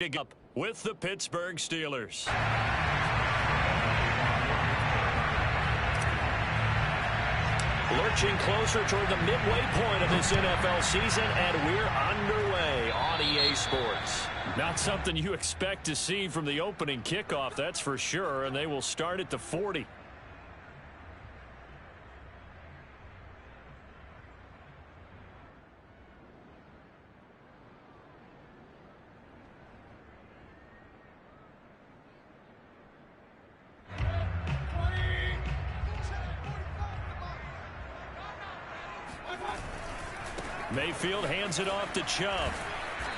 Up with the Pittsburgh Steelers. Lurching closer toward the midway point of this NFL season, and we're underway on EA Sports. Not something you expect to see from the opening kickoff, that's for sure, and they will start at the 40. Mayfield hands it off to Chubb.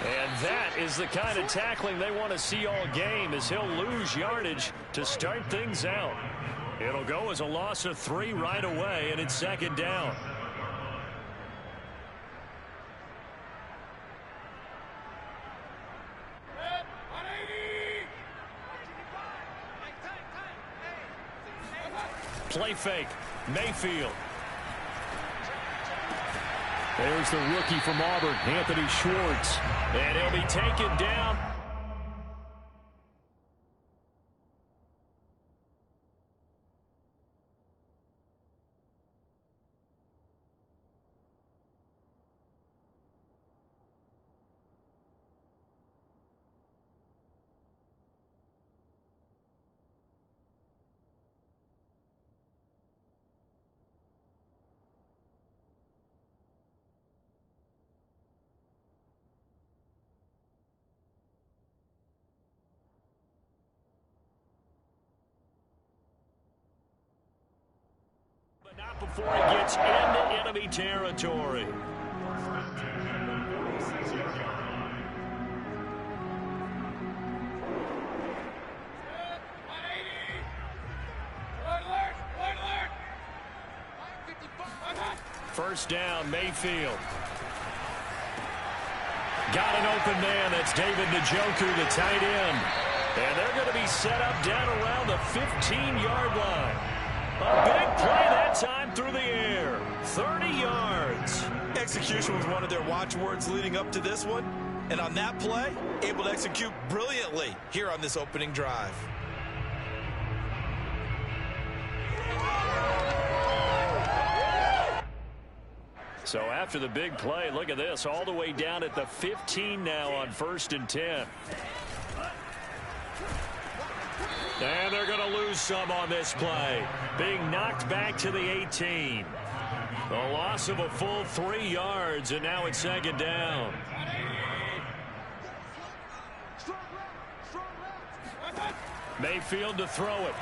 And that is the kind of tackling they want to see all game, as he'll lose yardage to start things out. It'll go as a loss of 3 right away, and it's second down. Play fake. Mayfield. There's the rookie from Auburn, Anthony Schwartz. And he'll be taken down. Not before he gets into enemy territory. First down, Mayfield. Got an open man. That's David Njoku, the tight end. And they're going to be set up down around the 15-yard line. A big play that time through the air. 30 yards. Execution was one of their watchwords leading up to this one. And on that play, able to execute brilliantly here on this opening drive. So after the big play, look at this. All the way down at the 15 now on 1st and 10. And they're going to lose some on this play. Being knocked back to the 18. A loss of a full 3 yards, and now it's second down. Mayfield to throw it.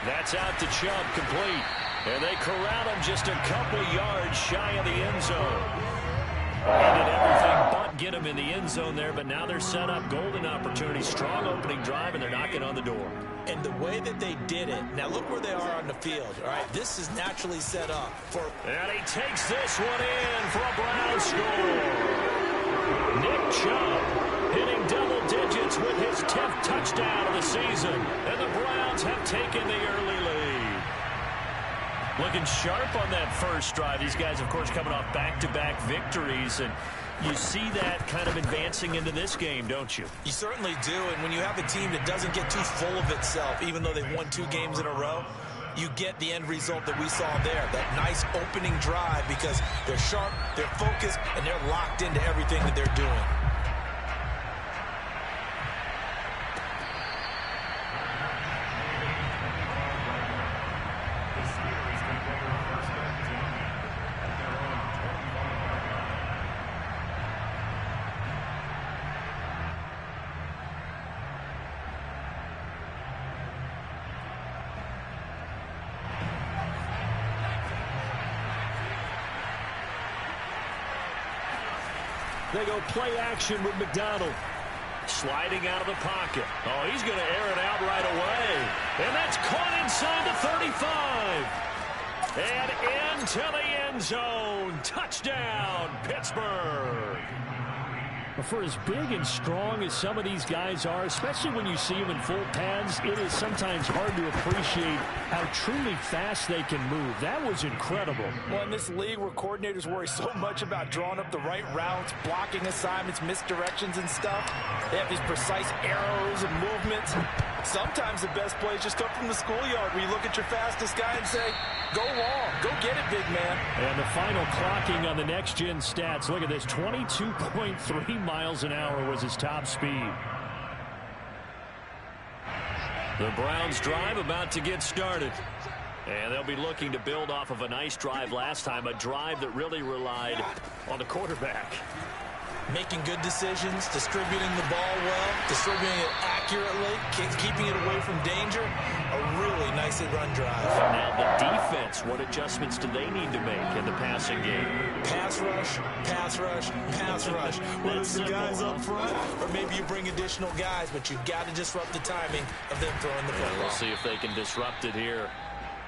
That's out to Chubb, complete. And they corral him just a couple yards shy of the end zone. He did everything but get him in the end zone there, but now they're set up. Golden opportunity, strong opening drive, and they're knocking on the door. And the way that they did it, now look where they are on the field. All right, this is naturally set up for. And he takes this one in for a Brown score. Nick Chubb hitting double digits with his 10th touchdown of the season. And the Browns have taken the early lead. Looking sharp on that first drive. These guys, of course, coming off back-to-back victories, and you see that kind of advancing into this game, don't you? You certainly do, and when you have a team that doesn't get too full of itself, even though they've won 2 games in a row, you get the end result that we saw there, that nice opening drive, because they're sharp, they're focused, and they're locked into everything that they're doing. They go play action with McDonald. Sliding out of the pocket. Oh, he's going to air it out right away. And that's caught inside the 35. And into the end zone. Touchdown, Pittsburgh. For as big and strong as some of these guys are, especially when you see them in full pads, it is sometimes hard to appreciate how truly fast they can move. That was incredible. Well, in this league where coordinators worry so much about drawing up the right routes, blocking assignments, misdirections and stuff, they have these precise arrows and movements. Sometimes the best plays just come from the schoolyard where you look at your fastest guy and say, go long, go get it, big man. And the final clocking on the next-gen stats. Look at this, 22.3 miles an hour was his top speed. The Browns drive about to get started. And they'll be looking to build off of a nice drive last time, a drive that really relied on the quarterback. Making good decisions, distributing the ball well, distributing it accurately, keeping it away from danger. A really nicely run drive. Now the defense, what adjustments do they need to make in the passing game? Pass rush, pass rush, pass rush. Whether it's the guys up front or maybe you bring additional guys, but you've got to disrupt the timing of them throwing the football. We'll see if they can disrupt it here.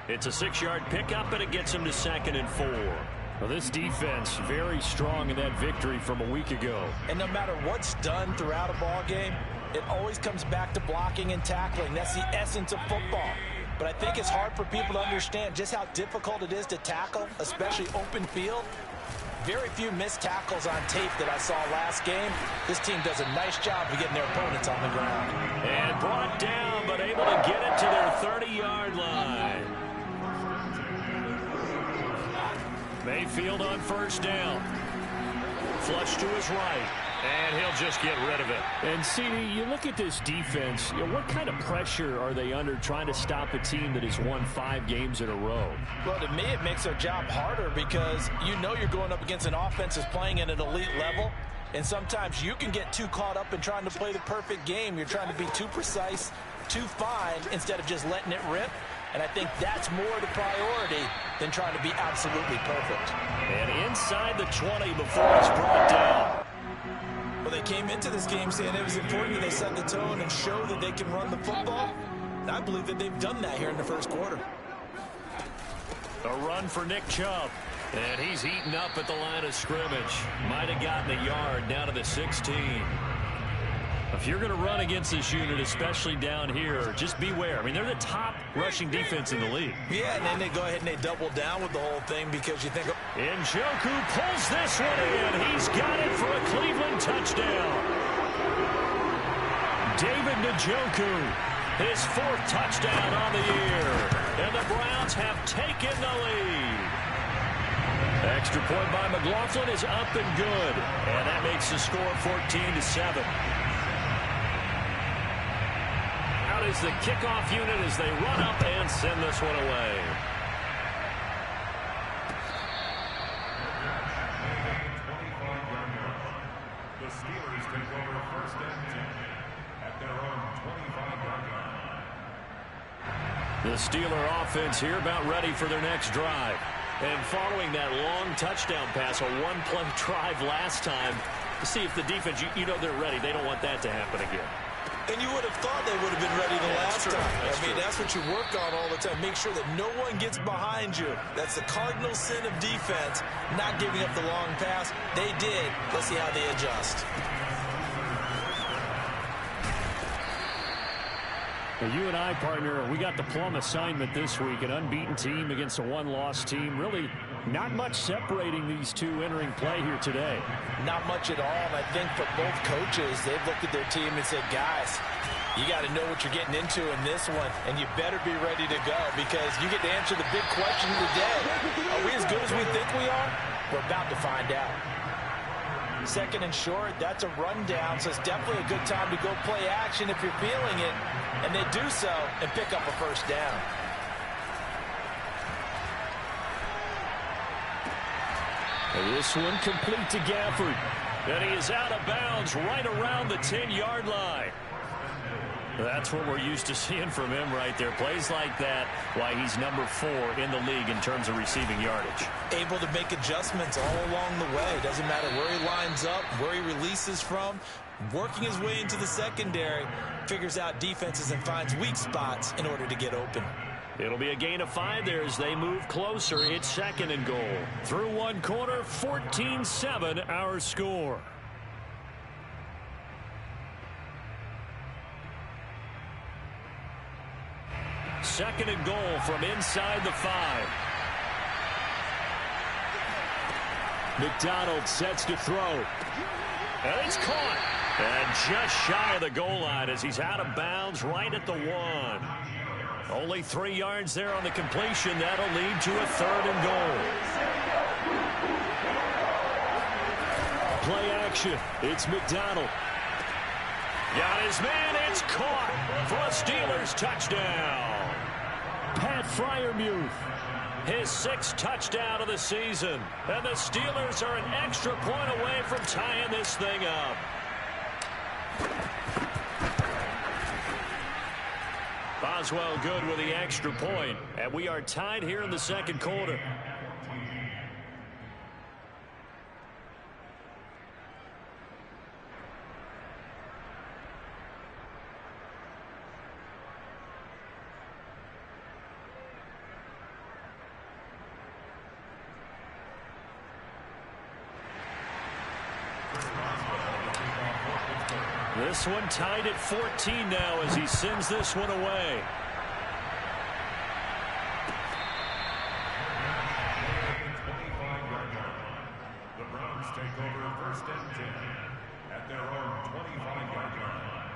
It's a 6-yard pickup, and it gets them to 2nd and 4. Well, this defense very strong in that victory from a week ago. And no matter what's done throughout a ball game, it always comes back to blocking and tackling. That's the essence of football. But I think it's hard for people to understand just how difficult it is to tackle, especially open field. Very few missed tackles on tape that I saw last game. This team does a nice job of getting their opponents on the ground. And brought down, but able to get it to their 30-yard line. Mayfield on 1st down. Flush to his right. And he'll just get rid of it. And, CD, you look at this defense, what kind of pressure are they under trying to stop a team that has won 5 games in a row? Well, to me, it makes their job harder because you know you're going up against an offense that's playing at an elite level. And sometimes you can get too caught up in trying to play the perfect game. You're trying to be too precise, too fine, instead of just letting it rip. And I think that's more the priority than trying to be absolutely perfect. And inside the 20 before he's brought down. Well, they came into this game saying it was important that they set the tone and show that they can run the football. And I believe that they've done that here in the first quarter. A run for Nick Chubb. And he's heating up at the line of scrimmage. Might have gotten a yard down to the 16. If you're going to run against this unit, especially down here, just beware. I mean, they're the top rushing defense in the league. Yeah, and then they go ahead and they double down with the whole thing because you think... Njoku pulls this one in. He's got it for a Cleveland touchdown. David Njoku, his 4th touchdown on the year. And the Browns have taken the lead. Extra point by McLaughlin is up and good. And that makes the score 14-7. Out is the kickoff unit as they run up and send this one away. The Steelers take over 1st and 10 at their own 25-yard line. The Steeler offense here about ready for their next drive. And following that long touchdown pass, a one-play drive last time, to see if the defense, you know they're ready. They don't want that to happen again. And you would have thought they would have been ready the last time. I mean, that's what you work on all the time. Make sure that no one gets behind you. That's the cardinal sin of defense, not giving up the long pass. They did. Let's see how they adjust. Well, you and I, partner, we got the plum assignment this week. An unbeaten team against a one-loss team. Really not much separating these two entering play here today. Not much at all. And I think for both coaches, they've looked at their team and said, guys, you got to know what you're getting into in this one, and you better be ready to go because you get to answer the big question of the day. Are we as good as we think we are? We're about to find out. 2nd and short, that's a rundown, so it's definitely a good time to go play action if you're feeling it. And they do so and pick up a 1st down. And this one complete to Gafford. And he is out of bounds right around the 10-yard line. That's what we're used to seeing from him right there. Plays like that, why he's number 4 in the league in terms of receiving yardage. Able to make adjustments all along the way. Doesn't matter where he lines up, where he releases from. Working his way into the secondary, figures out defenses and finds weak spots in order to get open. It'll be a gain of 5 there as they move closer. It's 2nd and goal. Through one quarter, 14-7 our score. Second and goal from inside the 5. McDonald sets to throw. And it's caught. And just shy of the goal line as he's out of bounds right at the 1. Only 3 yards there on the completion. That'll lead to a 3rd and goal. Play action. It's McDonald. Got his man. It's caught for a Steelers touchdown. Pat Freiermuth. His 6th touchdown of the season. And the Steelers are an extra point away from tying this thing up. Boswell good with the extra point. And we are tied here in the second quarter. This one tied at 14 now as he sends this one away. The Browns take over 1st and 10 at their own 25-yard line.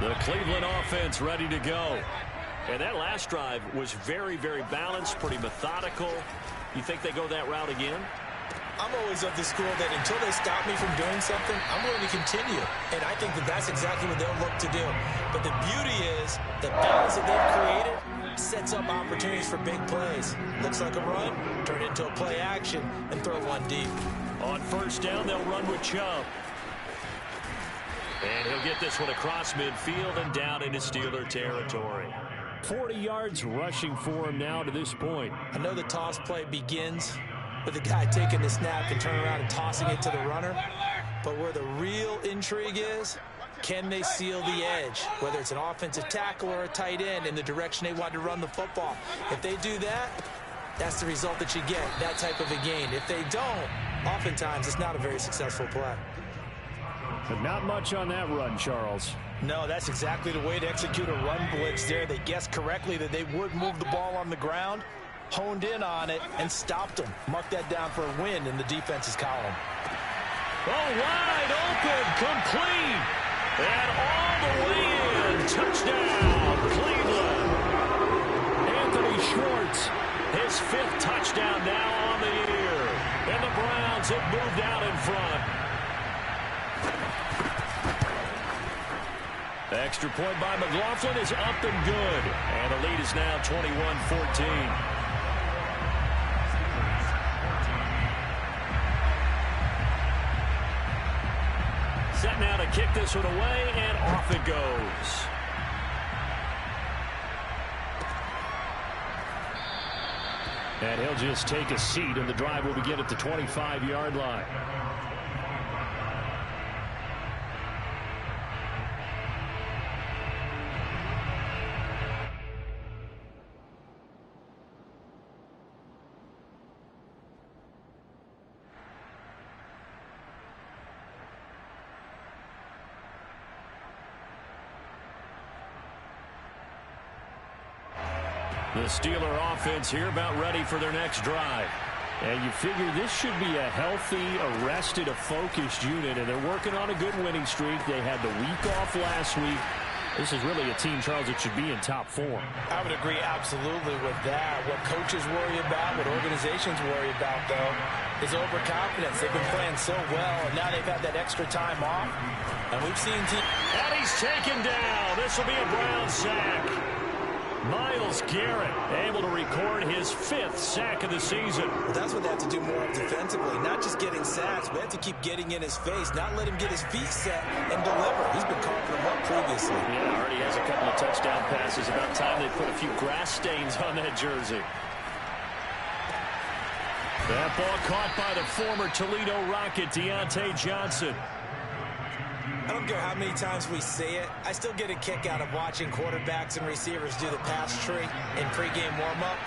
The Cleveland offense ready to go. And that last drive was very, very balanced, pretty methodical. You think they go that route again? I'm always of the school that until they stop me from doing something, I'm going to continue. And I think that that's exactly what they'll look to do. But the beauty is the balance that they've created sets up opportunities for big plays. Looks like a run, turn it into a play action, and throw one deep. On 1st down, they'll run with Chubb. And he'll get this one across midfield and down into Steeler territory. 40 yards rushing for him now to this point. I know the toss play begins with the guy taking the snap and turning around and tossing it to the runner. But where the real intrigue is, can they seal the edge? Whether it's an offensive tackle or a tight end in the direction they want to run the football. If they do that, that's the result that you get, that type of a gain. If they don't, oftentimes it's not a very successful play. But not much on that run, Charles. No, that's exactly the way to execute a run blitz there. They guessed correctly that they would move the ball on the ground, honed in on it, and stopped them. Mark that down for a win in the defense's column. Oh, wide open, complete, and all the way in. Touchdown, Cleveland. Anthony Schwartz, his 5th touchdown now on the year. And the Browns have moved out in front. Extra point by McLaughlin is up and good. And the lead is now 21-14. Set now to kick this one away, and off it goes. And he'll just take a seat, and the drive will begin at the 25-yard line. The Steeler offense here about ready for their next drive. And you figure this should be a healthy, arrested, a focused unit, and they're working on a good winning streak. They had the week off last week. This is really a team, Charles, that should be in top form. I would agree absolutely with that. What coaches worry about, what organizations worry about, though, is overconfidence. They've been playing so well, and now they've had that extra time off. And we've seen teams. And he's taken down. This will be a Brown sack. Myles Garrett able to record his 5th sack of the season. Well, that's what they have to do more of defensively. Not just getting sacks, but they have to keep getting in his face. Not let him get his feet set and deliver. He's been carving them up previously. Yeah, already has a couple of touchdown passes. About time they put a few grass stains on that jersey. That ball caught by the former Toledo Rocket, Deontay Johnson. I don't care how many times we say it, I still get a kick out of watching quarterbacks and receivers do the pass tree in pregame warm-up.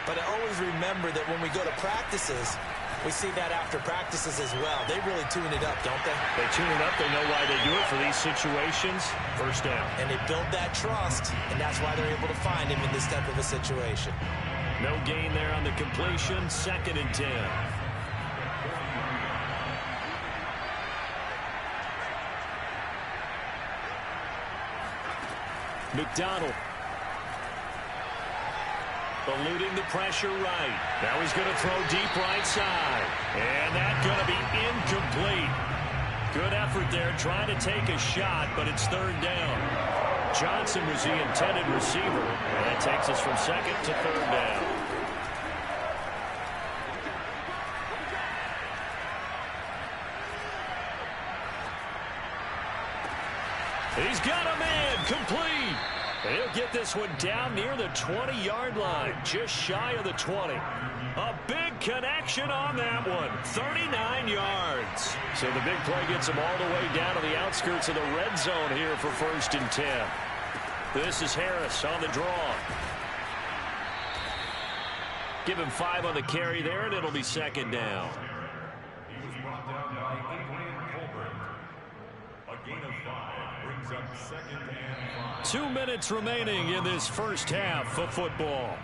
But I always remember that when we go to practices, we see that after practices as well. They really tune it up, don't they? They tune it up. They know why they do it for these situations. First down. And they build that trust, and that's why they're able to find him in this type of a situation. No gain there on the completion. 2nd and 10. McDonald. Eluding the pressure right. Now he's going to throw deep right side. And that's going to be incomplete. Good effort there trying to take a shot, but it's 3rd down. Johnson was the intended receiver. And that takes us from 2nd to 3rd down. He's got a man complete. He'll get this one down near the 20-yard line, just shy of the 20. A big connection on that one, 39 yards. So the big play gets him all the way down to the outskirts of the red zone here for 1st and 10. This is Harris on the draw. Give him 5 on the carry there, and it'll be 2nd down. He was brought down by Adrian Colbert. A gain of 5 brings up 2nd and 5. 2 minutes remaining in this first half of football.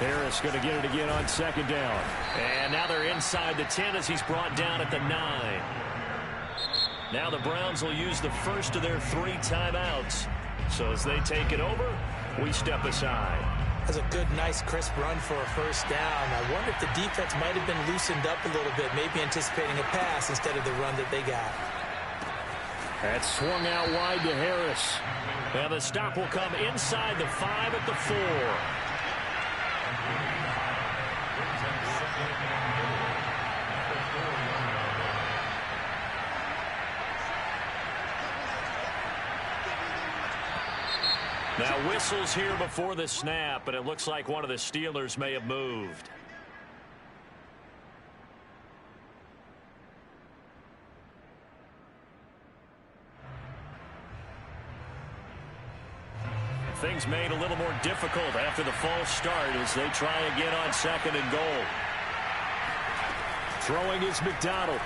Harris going to get it again on 2nd down. And now they're inside the 10 as he's brought down at the 9. Now the Browns will use the first of their 3 timeouts. So as they take it over, we step aside. That's a good, nice, crisp run for a 1st down. I wonder if the defense might have been loosened up a little bit, maybe anticipating a pass instead of the run that they got. That swung out wide to Harris. Now the stop will come inside the 5 at the 4. Now whistles here before the snap, but it looks like one of the Steelers may have moved. Things made a little more difficult after the false start as they try again on 2nd and goal. Throwing is McDonald.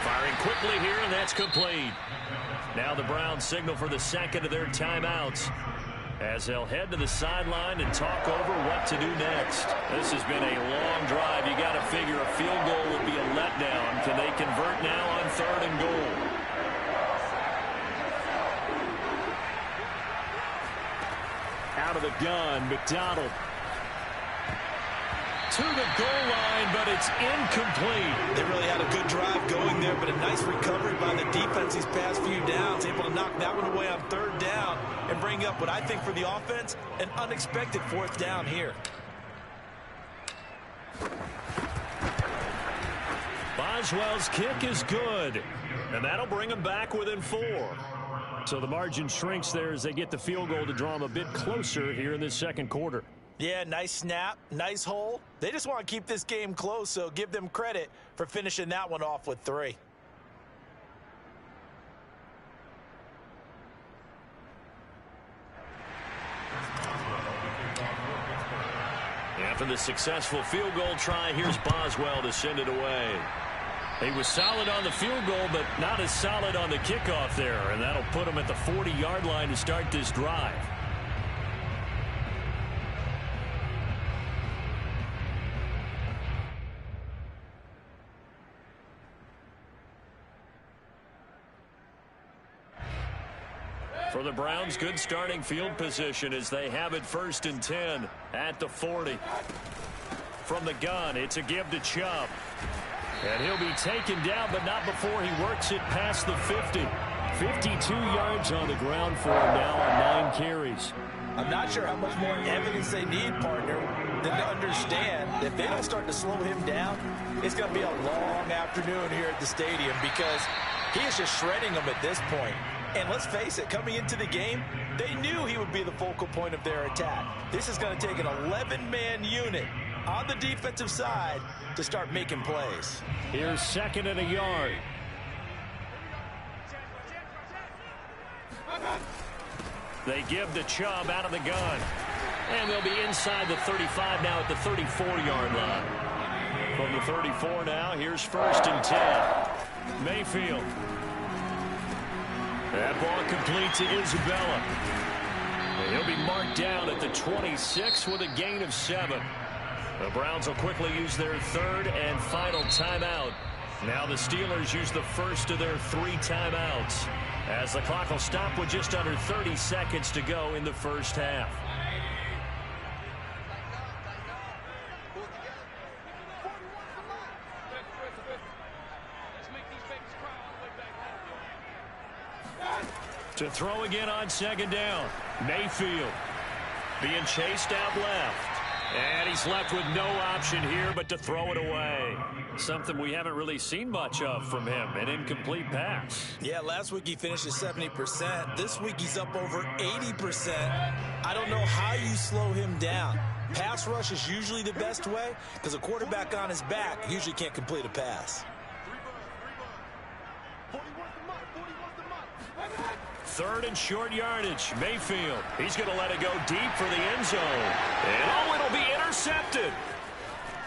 Firing quickly here, and that's complete. Now the Browns signal for the 2nd of their timeouts as they'll head to the sideline and talk over what to do next. This has been a long drive. You got to figure a field goal would be a letdown. Can they convert now on 3rd and goal? Out of the gun, McDonald. To the goal line, but it's incomplete. They really had a good drive going there, but a nice recovery by the defense these past few downs. Able to knock that one away on 3rd down and bring up what I think for the offense, an unexpected 4th down here. Boswell's kick is good, and that'll bring them back within 4. So the margin shrinks there as they get the field goal to draw them a bit closer here in this 2nd quarter. Yeah, nice snap, nice hole. They just want to keep this game close, so give them credit for finishing that one off with 3. After the successful field goal try, here's Boswell to send it away. He was solid on the field goal, but not as solid on the kickoff there, and that'll put him at the 40-yard line to start this drive. For the Browns, good starting field position as they have it 1st and 10 at the 40. From the gun, it's a give to Chubb. And he'll be taken down, but not before he works it past the 50. 52 yards on the ground for him now on 9 carries. I'm not sure how much more evidence they need, partner, than to understand that if they don't start to slow him down, it's going to be a long afternoon here at the stadium because he is just shredding them at this point. And let's face it, coming into the game, they knew he would be the focal point of their attack. This is going to take an 11-man unit on the defensive side to start making plays. Here's 2nd and a yard. They give the Chubb out of the gun. And they'll be inside the 35 now at the 34-yard line. From the 34 now, here's 1st and 10. Mayfield. That ball complete to Isabella. And he'll be marked down at the 26 with a gain of 7. The Browns will quickly use their 3rd and final timeout. Now the Steelers use the first of their 3 timeouts, as the clock will stop with just under 30 seconds to go in the first half. To throw again on 2nd down. Mayfield being chased out left. And he's left with no option here but to throw it away. Something we haven't really seen much of from him, an incomplete pass. Yeah, last week he finished at 70%. This week he's up over 80%. I don't know how you slow him down. Pass rush is usually the best way because a quarterback on his back usually can't complete a pass. 3rd and short yardage. Mayfield. He's going to let it go deep for the end zone. And it'll be intercepted.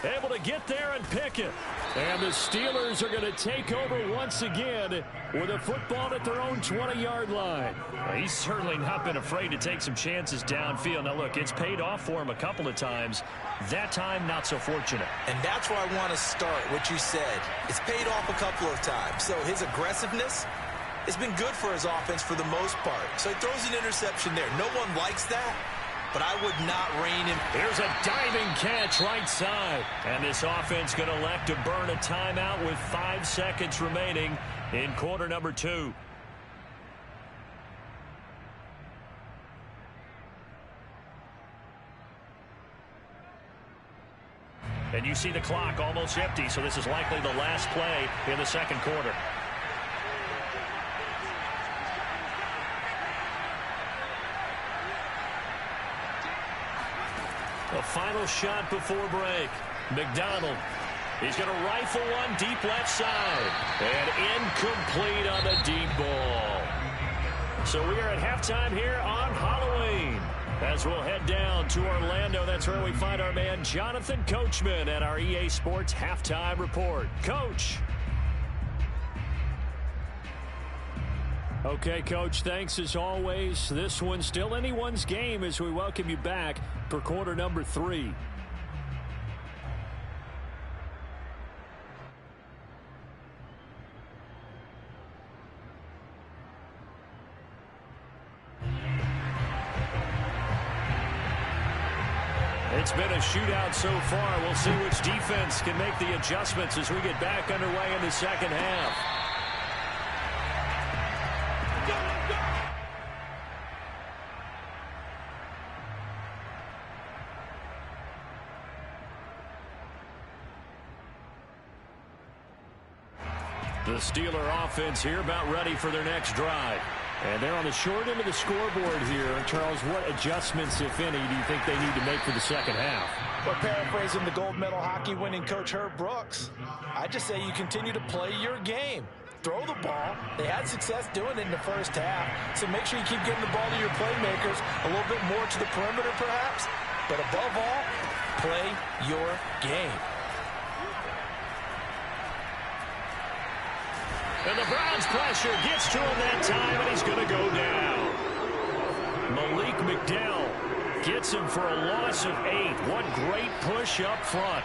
Able to get there and pick it. And the Steelers are going to take over once again with a football at their own 20-yard line. Well, he's certainly not been afraid to take some chances downfield. Now, look, it's paid off for him a couple of times. That time, not so fortunate. And that's where I want to start, what you said. It's paid off a couple of times. So his aggressiveness, it's been good for his offense for the most part. So he throws an interception there. No one likes that, but I would not rein him. Here's a diving catch right side. And this offense going to elect to burn a timeout with 5 seconds remaining in quarter number 2. And you see the clock almost empty, so this is likely the last play in the second quarter. A final shot before break. McDonald. He's going to rifle one deep left side. And incomplete on the deep ball. So we are at halftime here on Halloween. As we'll head down to Orlando, that's where we find our man Jonathan Coachman at our EA Sports Halftime Report. Coach. Okay, Coach, thanks as always. This one's still anyone's game as we welcome you back for quarter number 3. It's been a shootout so far. We'll see which defense can make the adjustments as we get back underway in the second half. The Steeler offense here about ready for their next drive. And they're on the short end of the scoreboard here. Charles, what adjustments, if any, do you think they need to make for the second half? Well, paraphrasing the gold medal hockey winning coach Herb Brooks, I just say you continue to play your game. Throw the ball. They had success doing it in the first half, so make sure you keep getting the ball to your playmakers, a little bit more to the perimeter perhaps, but above all, play your game. And the Browns pressure gets to him that time, and he's going to go down. Malik McDowell gets him for a loss of 8. What great push up front.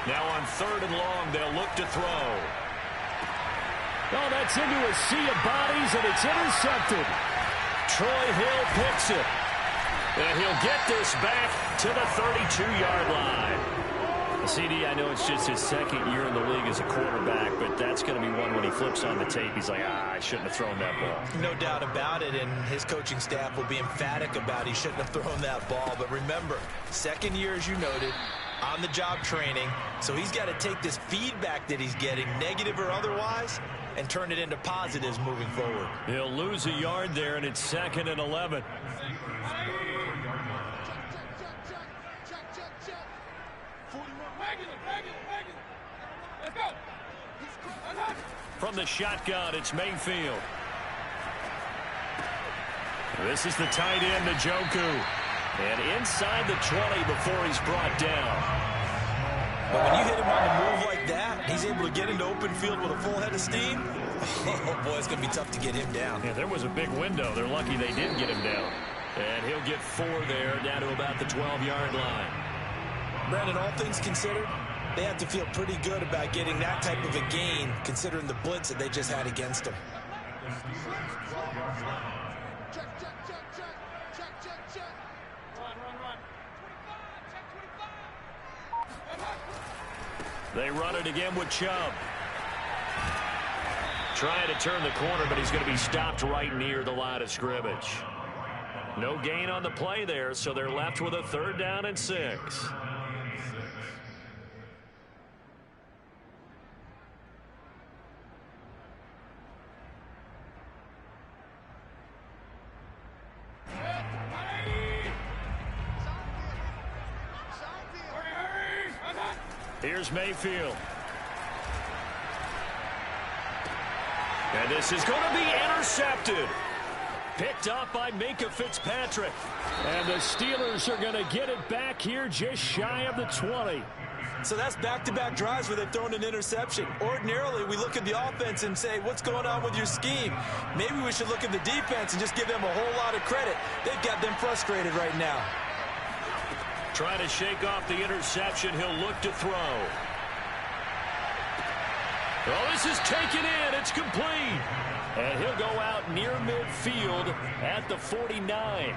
Now on 3rd and long, they'll look to throw. Oh, that's into a sea of bodies, and it's intercepted. Troy Hill picks it. And he'll get this back to the 32-yard line. CD, I know it's just his second year in the league as a quarterback, but that's going to be one when he flips on the tape. He's like, I shouldn't have thrown that ball. No doubt about it, and his coaching staff will be emphatic about he shouldn't have thrown that ball. But remember, second year, as you noted, on-the-job training, so he's got to take this feedback that he's getting, negative or otherwise, and turn it into positives moving forward. He'll lose a yard there, and it's 2nd and 11. From the shotgun, it's Mayfield. This is the tight end, Njoku. And inside the 20 before he's brought down. But when you hit him on the move like that, he's able to get into open field with a full head of steam. Oh, boy, it's going to be tough to get him down. Yeah, there was a big window. They're lucky they did get him down. And he'll get 4 there, down to about the 12-yard line. Brandon, all things considered, they have to feel pretty good about getting that type of a gain, considering the blitz that they just had against them. They run it again with Chubb. Trying to turn the corner, but he's going to be stopped right near the line of scrimmage. No gain on the play there, so they're left with a 3rd down and 6. Here's Mayfield. And this is going to be intercepted. Picked up by Minkah Fitzpatrick. And the Steelers are going to get it back here just shy of the 20. So that's back-to-back drives where they've thrown an interception. Ordinarily, we look at the offense and say, what's going on with your scheme? Maybe we should look at the defense and just give them a whole lot of credit. They've got them frustrated right now. Trying to shake off the interception. He'll look to throw. Oh, this is taken in. It's complete. And he'll go out near midfield at the 49.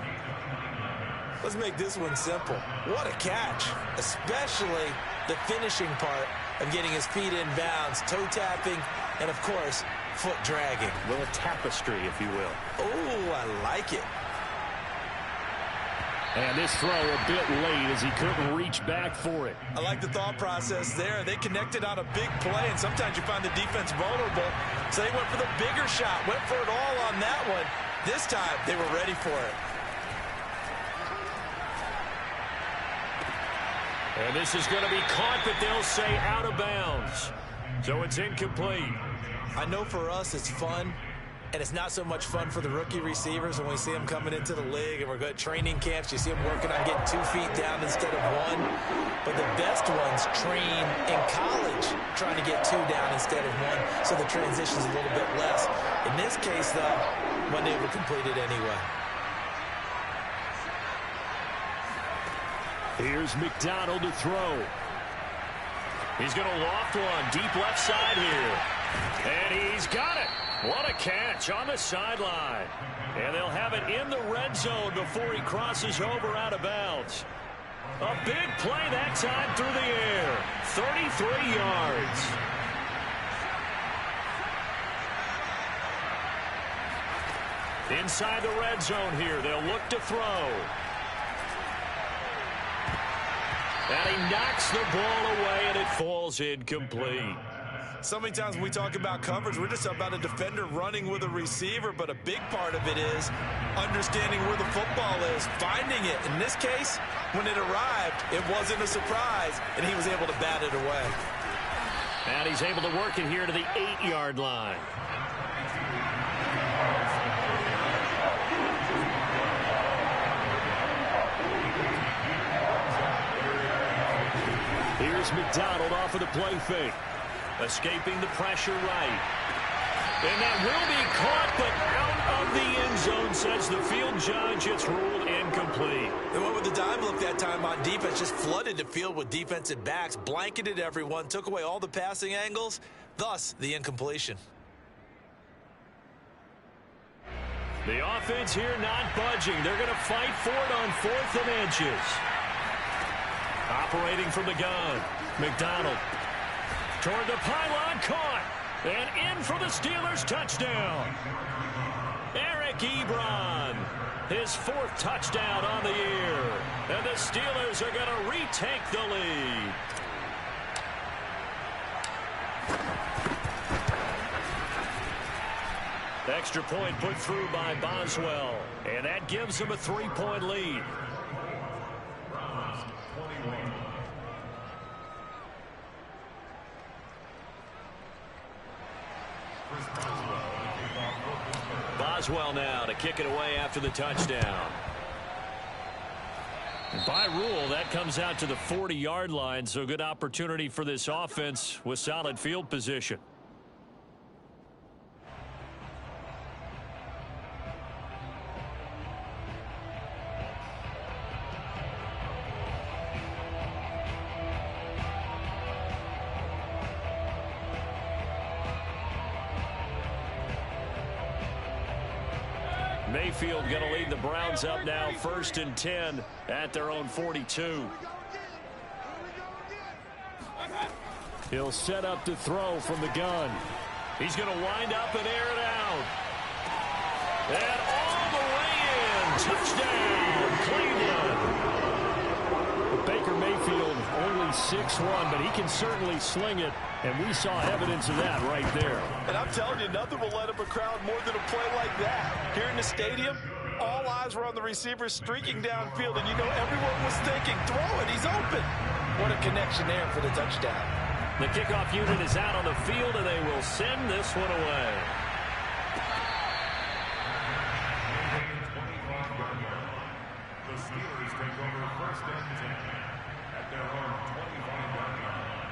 Let's make this one simple. What a catch, especially the finishing part of getting his feet in bounds, toe tapping, and, of course, foot dragging. A little tapestry, if you will. Oh, I like it. And this throw a bit late as he couldn't reach back for it. I like the thought process there. They connected on a big play, and sometimes you find the defense vulnerable. So they went for the bigger shot, went for it all on that one. This time, they were ready for it. And this is going to be caught, but they'll say out of bounds. So it's incomplete. I know for us it's fun. And it's not so much fun for the rookie receivers when we see them coming into the league and we're going to training camps. You see them working on getting 2 feet down instead of 1. But the best ones train in college trying to get 2 down instead of 1, so the transition's a little bit less. In this case, though, wasn't able to complete it anyway. Here's McDonald to throw. He's going to loft one deep left side here. And he's got it. What a catch on the sideline. And they'll have it in the red zone before he crosses over out of bounds. A big play that time through the air. 33 yards. Inside the red zone here. They'll look to throw. And he knocks the ball away, and it falls incomplete. So many times when we talk about coverage, we're just about a defender running with a receiver, but a big part of it is understanding where the football is, finding it. In this case, when it arrived, it wasn't a surprise, and he was able to bat it away. And he's able to work it here to the 8-yard line. Here's McDonald off of the play fake. Escaping the pressure right. And that will be caught, but out of the end zone, says the field judge. It's ruled incomplete. They went with the dime look that time on defense, just flooded the field with defensive backs, blanketed everyone, took away all the passing angles, thus the incompletion. The offense here not budging. They're going to fight for it on 4th and inches. Operating from the gun. McDonald. Toward the pylon, caught. And in for the Steelers' touchdown. Eric Ebron. His 4th touchdown on the year. And the Steelers are going to retake the lead. Extra point put through by Boswell. And that gives him a 3-point lead. Boswell now to kick it away after the touchdown. By rule, that comes out to the 40-yard line, so good opportunity for this offense with solid field position. Mayfield going to lead the Browns up now, 1st and 10 at their own 42. He'll set up to throw from the gun. He's going to wind up and air it out. And all the way in. Touchdown, Cleveland. Baker Mayfield only 6'1", but he can certainly sling it, and we saw evidence of that right there. And I'm telling you, nothing will light up a crowd more than a play like that. Here in the stadium, all eyes were on the receiver streaking downfield, and you know everyone was thinking, throw it, he's open. What a connection there for the touchdown. The kickoff unit is out on the field, and they will send this one away. The Steelers take over 1st and 10 at their own 25-yard line.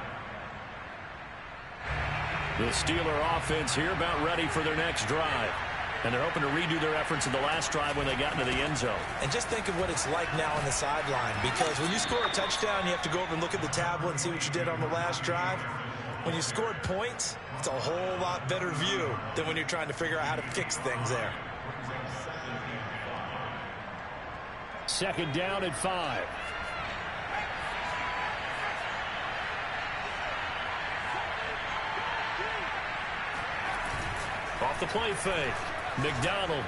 The Steeler offense here about ready for their next drive. And they're hoping to redo their efforts in the last drive when they got into the end zone. And just think of what it's like now on the sideline, because when you score a touchdown, you have to go over and look at the tablet and see what you did on the last drive. When you scored points, it's a whole lot better view than when you're trying to figure out how to fix things there. 2nd down and 5. Off the play fake. McDonald.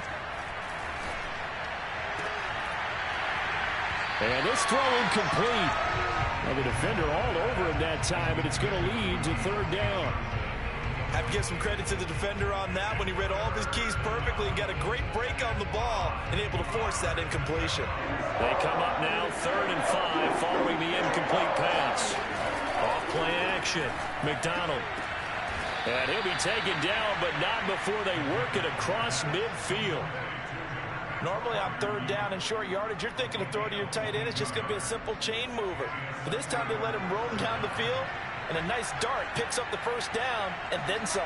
And this throw incomplete. Well, the defender all over him that time, but it's going to lead to 3rd down. Have to give some credit to the defender on that when he read all of his keys perfectly and got a great break on the ball and able to force that incompletion. They come up now 3rd and 5 following the incomplete pass. Off play action. McDonald. And he'll be taken down, but not before they work it across midfield. Normally on 3rd down and short yardage, you're thinking to throw to your tight end. It's just going to be a simple chain mover. But this time they let him roam down the field, and a nice dart picks up the 1st down and then some.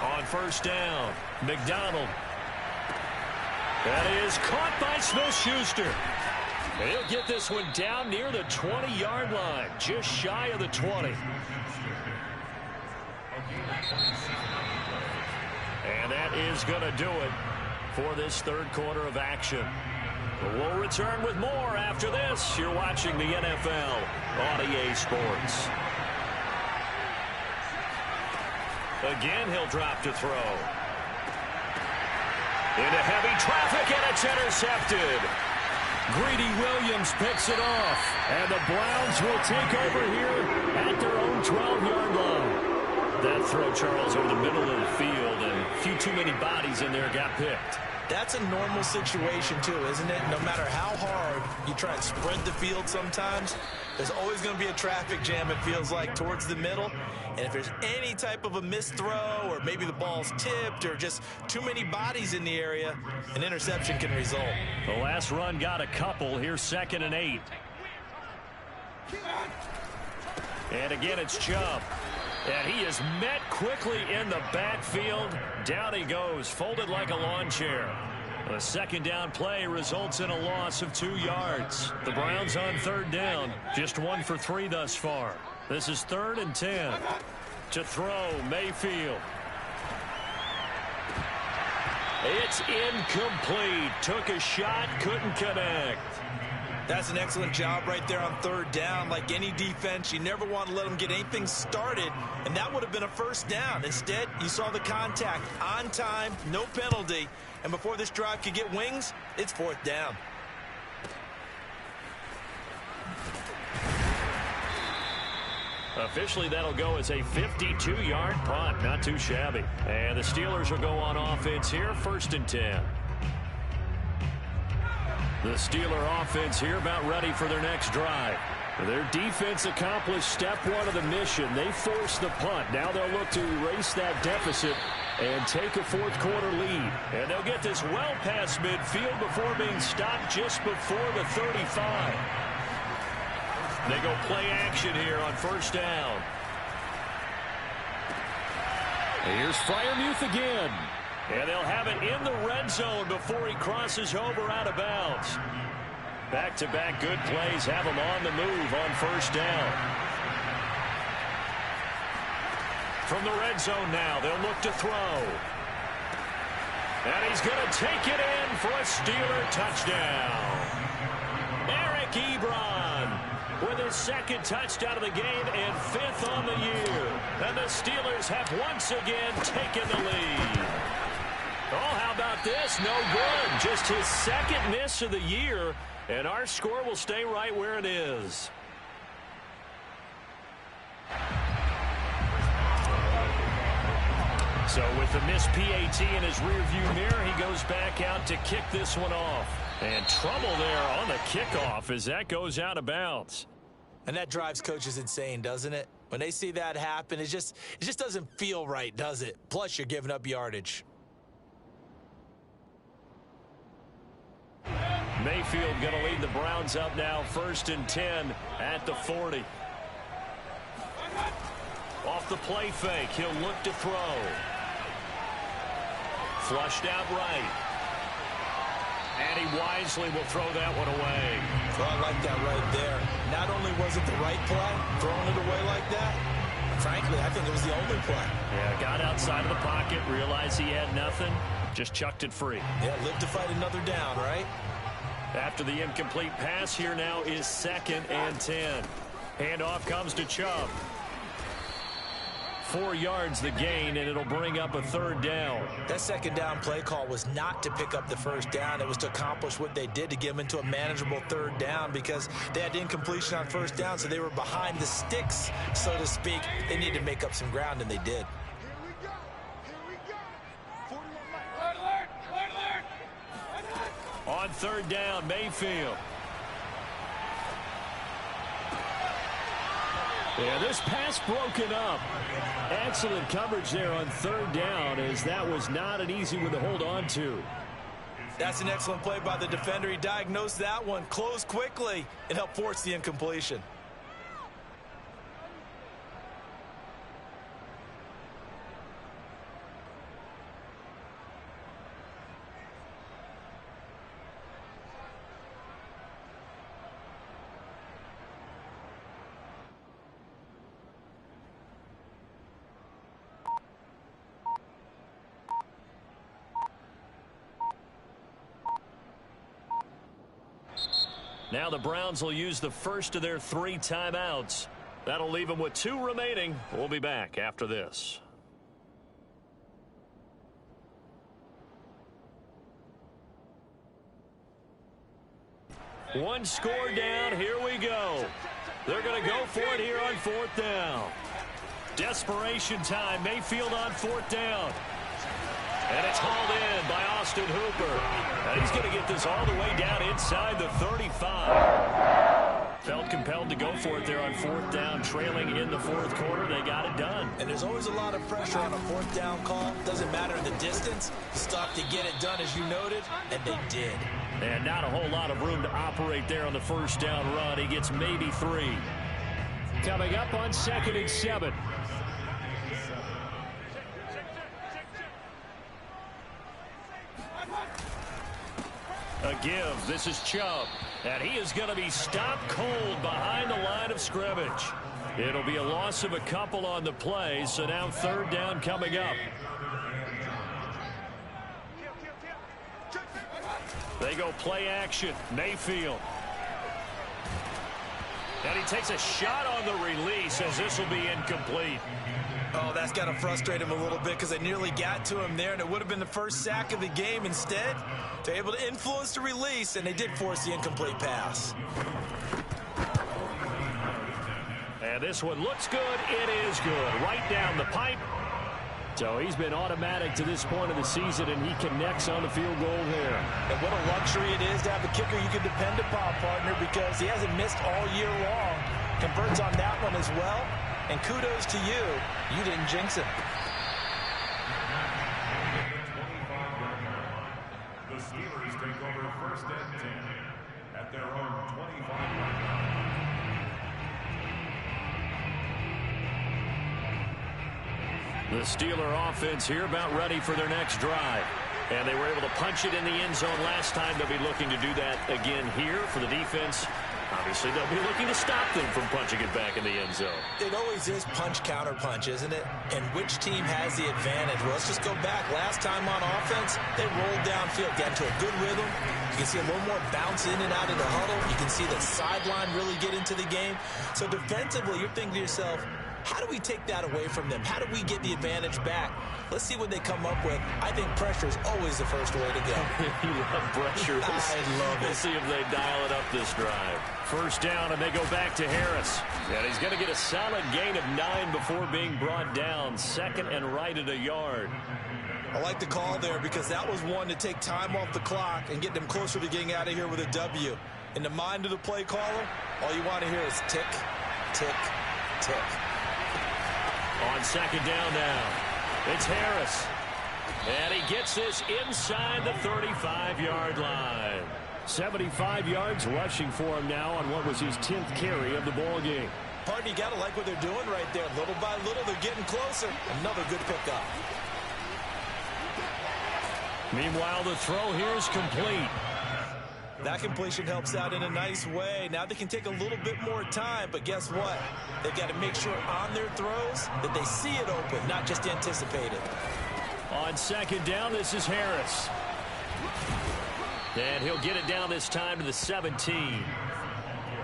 On 1st down, McDonald. That is caught by Smith-Schuster. He'll get this one down near the 20-yard line, just shy of the 20. And that is going to do it for this 3rd quarter of action. We'll return with more after this. You're watching the NFL on EA Sports. Again, he'll drop to throw. Into heavy traffic, and it's intercepted. Greedy Williams picks it off, and the Browns will take over here at their own 12-yard line. That throw, Charles, over the middle of the field, and a few too many bodies in there got picked. That's a normal situation, too, isn't it? No matter how hard you try and spread the field sometimes, there's always going to be a traffic jam, it feels like, towards the middle. And if there's any type of a missed throw, or maybe the ball's tipped, or just too many bodies in the area, an interception can result. The last run got a couple. Here's 2nd and 8. And again, it's Chubb. And he is met quickly in the backfield. Down he goes, folded like a lawn chair. The 2nd down play results in a loss of 2 yards. The Browns on 3rd down, just 1 for 3 thus far. This is 3rd and 10. To throw, Mayfield. It's incomplete. Took a shot, couldn't connect. That's an excellent job right there on third down. Like any defense, you never want to let them get anything started, and that would have been a first down. Instead, you saw the contact on time, no penalty, and before this drive could get wings, it's fourth down. Officially, that'll go as a 52-yard punt. Not too shabby. And the Steelers will go on offense here, 1st and 10. The Steeler offense here about ready for their next drive. Their defense accomplished step one of the mission. They forced the punt. Now they'll look to erase that deficit and take a fourth-quarter lead. And they'll get this well past midfield before being stopped just before the 35. They go play action here on 1st down. Here's Freiermuth again. And they'll have it in the red zone before he crosses over out of bounds. Back-to-back good plays have him on the move on 1st down. From the red zone now, they'll look to throw. And he's going to take it in for a Steeler touchdown. Eric Ebron with his 2nd touchdown of the game and 5th on the year. And the Steelers have once again taken the lead. Oh, how about this? No good. Just his 2nd miss of the year, and our score will stay right where it is. So with the missed PAT in his rearview mirror, he goes back out to kick this one off. And trouble there on the kickoff as that goes out of bounds. And that drives coaches insane, doesn't it? When they see that happen, it just doesn't feel right, does it? Plus, you're giving up yardage. Mayfield going to lead the Browns up now, 1st and 10 at the 40. Off the play fake, he'll look to throw. Flushed out right. And he wisely will throw that one away. Well, I like that right there. Not only was it the right play, throwing it away like that, frankly, I think it was the only play. Yeah, got outside of the pocket, realized he had nothing, just chucked it free. Yeah, live to fight another down, right? After the incomplete pass, here now is 2nd and 10. Handoff comes to Chubb. 4 yards the gain, and it'll bring up a 3rd down. That 2nd down play call was not to pick up the 1st down. It was to accomplish what they did to get them into a manageable 3rd down because they had incompletion on 1st down, so they were behind the sticks, so to speak. They needed to make up some ground, and they did. On 3rd down, Mayfield. Yeah, this pass broken up. Excellent coverage there on 3rd down, as that was not an easy one to hold on to. That's an excellent play by the defender. He diagnosed that one, closed quickly, and helped force the incompletion. Now the Browns will use the first of their 3 timeouts. That'll leave them with 2 remaining. We'll be back after this. One score down. Here we go. They're going to go for it here on 4th down. Desperation time. Mayfield on 4th down. And it's hauled in by Austin Hooper. And he's going to get this all the way down inside the 35. Felt compelled to go for it there on 4th down, trailing in the 4th quarter. They got it done. And there's always a lot of pressure on a 4th down call. Doesn't matter the distance. You stop to get it done, as you noted, and they did. And not a whole lot of room to operate there on the 1st down run. He gets maybe 3. Coming up on 2nd and 7. A give. This is Chubb. And he is going to be stopped cold behind the line of scrimmage. It'll be a loss of a couple on the play, so now 3rd down coming up. They go play action. Mayfield. And he takes a shot on the release as this will be incomplete. Oh, that's got to frustrate him a little bit because they nearly got to him there, and it would have been the first sack of the game. Instead, they're able to influence the release, and they did force the incomplete pass. And this one looks good. It is good. Right down the pipe. So he's been automatic to this point of the season, and he connects on the field goal there. And what a luxury it is to have a kicker you can depend upon, partner, because he hasn't missed all year long. Converts on that one as well. And kudos to you. You didn't jinx him. The Steelers take over first and 10 at their own 25-yard line. The Steeler offense here about ready for their next drive. And they were able to punch it in the end zone last time. They'll be looking to do that again here for the defense. Obviously, they'll be looking to stop them from punching it back in the end zone. It always is punch-counter-punch, isn't it? And which team has the advantage? Well, let's just go back. Last time on offense, they rolled downfield, got into a good rhythm. You can see a little more bounce in and out of the huddle. You can see the sideline really get into the game. So defensively, you're thinking to yourself, how do we take that away from them? How do we get the advantage back? Let's see what they come up with. I think pressure is always the first way to go. You love pressure. I love it. We'll see if they dial it up this drive. First down, and they go back to Harris. And he's going to get a solid gain of 9 before being brought down. Second and right at a yard. I like the call there because that was one to take time off the clock and get them closer to getting out of here with a W. In the mind of the play caller, all you want to hear is tick, tick, tick. On second down now, it's Harris. And he gets this inside the 35-yard line. 75 yards rushing for him now on what was his 10th carry of the ball game. Partner, you got to like what they're doing right there. Little by little, they're getting closer. Another good pickup. Meanwhile, the throw here is complete. That completion helps out in a nice way. Now they can take a little bit more time, but guess what? They've got to make sure on their throws that they see it open, not just anticipate it. On second down, this is Harris. And he'll get it down this time to the 17.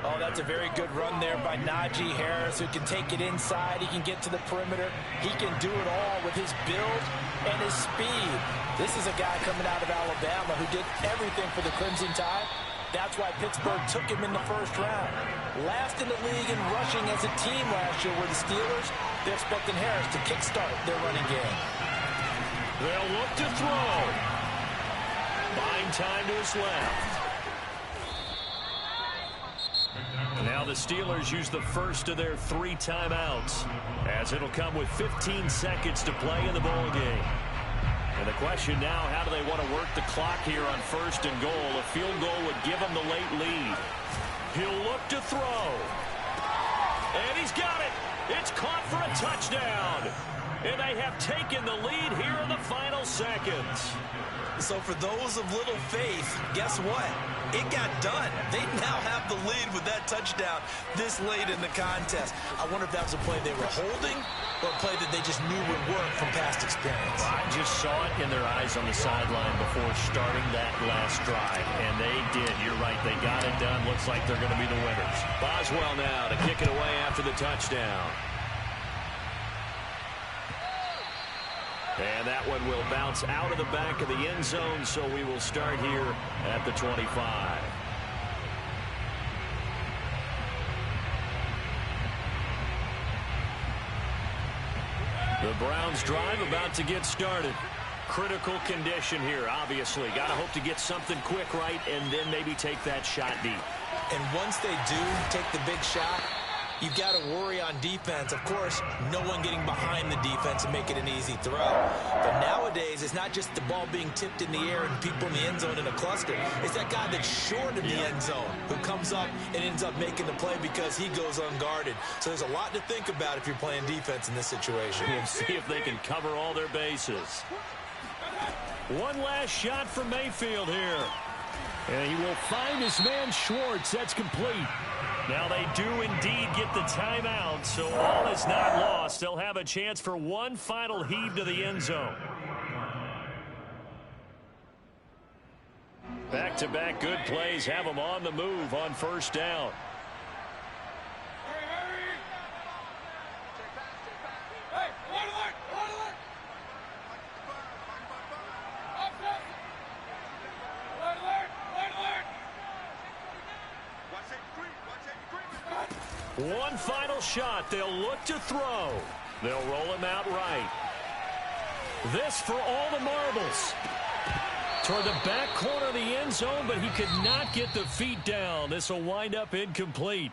Oh, that's a very good run there by Najee Harris, who can take it inside. He can get to the perimeter. He can do it all with his build and his speed. This is a guy coming out of Alabama who did everything for the Crimson Tide. That's why Pittsburgh took him in the first round. Last in the league in rushing as a team last year were the Steelers. They're expecting Harris to kickstart their running game. They'll look to throw. Buying time to his left. Now the Steelers use the first of their 3 timeouts, as it'll come with 15 seconds to play in the ball game. And the question now, how do they want to work the clock here on first and goal? A field goal would give them the late lead. He'll look to throw. And he's got it. It's caught for a touchdown. And they have taken the lead here in the final seconds. So for those of little faith, guess what? It got done. They now have the lead with that touchdown this late in the contest. I wonder if that was a play they were holding or a play that they just knew would work from past experience. I just saw it in their eyes on the sideline before starting that last drive, and they did. You're right. They got it done. Looks like they're going to be the winners. Boswell now to kick it away after the touchdown. And that one will bounce out of the back of the end zone, so we will start here at the 25. The Browns drive about to get started. Critical condition here, obviously. Got to hope to get something quick right and then maybe take that shot deep. And once they do take the big shot, you've got to worry on defense. Of course, no one getting behind the defense and make it an easy throw. But nowadays, it's not just the ball being tipped in the air and people in the end zone in a cluster. It's that guy that's short in the end zone who comes up and ends up making the play because he goes unguarded. So there's a lot to think about if you're playing defense in this situation. We'll see if they can cover all their bases. One last shot from Mayfield here. And he will find his man Schwartz. That's complete. Now they do indeed get the timeout, so all is not lost. They'll have a chance for one final heave to the end zone. Back-to-back good plays have them on the move on first down. One final shot. They'll look to throw. They'll roll him out right. This for all the marbles. Toward the back corner of the end zone, but he could not get the feet down. This will wind up incomplete.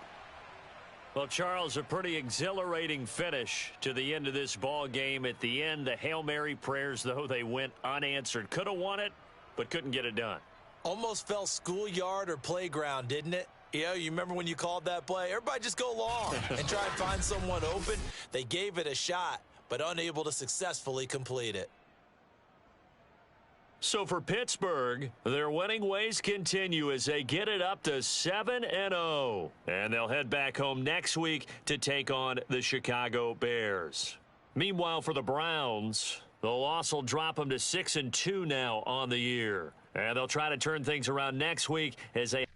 Well, Charles, a pretty exhilarating finish to the end of this ball game. At the end, the Hail Mary prayers, though, they went unanswered. Could have won it, but couldn't get it done. Almost felt schoolyard or playground, didn't it? Yeah, you remember when you called that play? Everybody just go long and try and find someone open. They gave it a shot, but unable to successfully complete it. So for Pittsburgh, their winning ways continue as they get it up to 7-0. And they'll head back home next week to take on the Chicago Bears. Meanwhile, for the Browns, the loss will drop them to 6-2 now on the year. And they'll try to turn things around next week as they